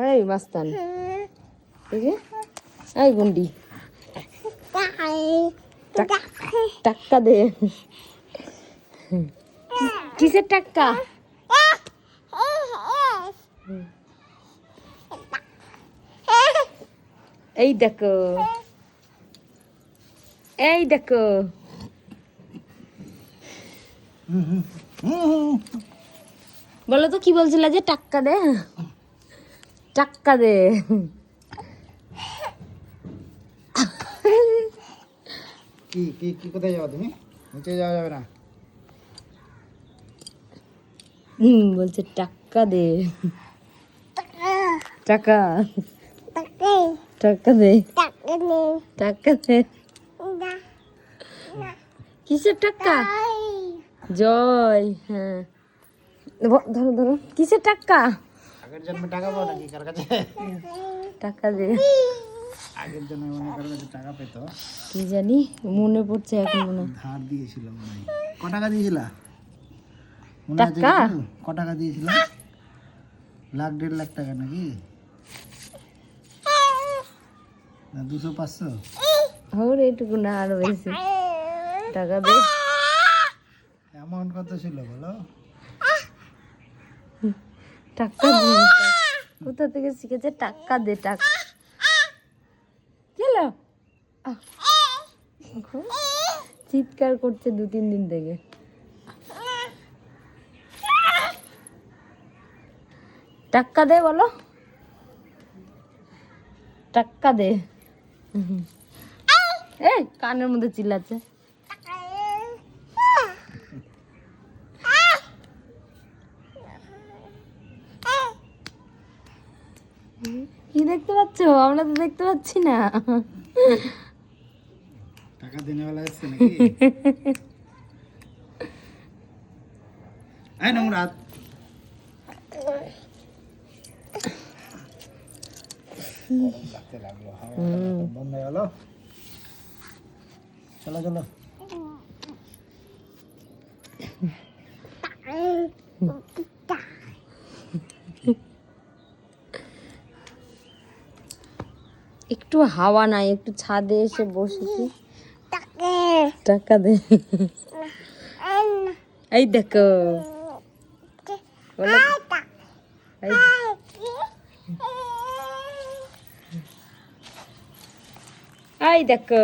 এই মাস্তান, এই গুন্ডি, টাক্কা দে। কিসের টাক্কা? এই দেখো, এই দেখো। বলো তো কি বলছিল যে টাক্কা দে, টাক্কা দে। কি কি কি কোথায় যাও তুমি? নিচে যাওয়া যাবে না। বলছে টাক্কা দে, টাকা, টাক্কা দে, টাক্কা দে। কিসের টাক্কা? জয়, হ্যাঁ ধরো ধরো। কিসের টাক্কা? আগের জন্মে টাকা পাও নাকি কার কাছে? টাকা দে। আগের জন্মে মনে কারো কাছে টাকা পেত, কি জানি, মনে পড়ছে এখন মনে হয়। ধার দিয়েছিল মনে হয়। ক টাকা দিয়েছিল মনে আছে টাকা? কিছু? ক টাকা দিয়েছিল? 1,00,000 1,50,000 টাকা নাকি? না 200 500? ওর এইটুকু না, আরো বেশি। টাকা দে। অ্যামাউন্ট কত ছিল বলো? টাকা দে। কোথা থেকে শিখেছে টাকা দে? টাকা গেল, চিৎকার করছে 2-3 দিন থেকে। টাক্কা দে বলো, টাক্কা দে। এই কানের মধ্যে চিল্লাচ্ছে। কি দেখতে পাচ্ছ? আমরা তো দেখতে পাচ্ছি না। টাকা দিনেওয়ালা এসছে নাকি? এই নোংরা হাত। লাগতে লাগলো, বন্ধ হয়ে গেল। চলো চলো। একটু হাওয়া নাই, একটু ছাদে এসে বসেছি। টাকা দে। এই দেখো, বলো, এই দেখো।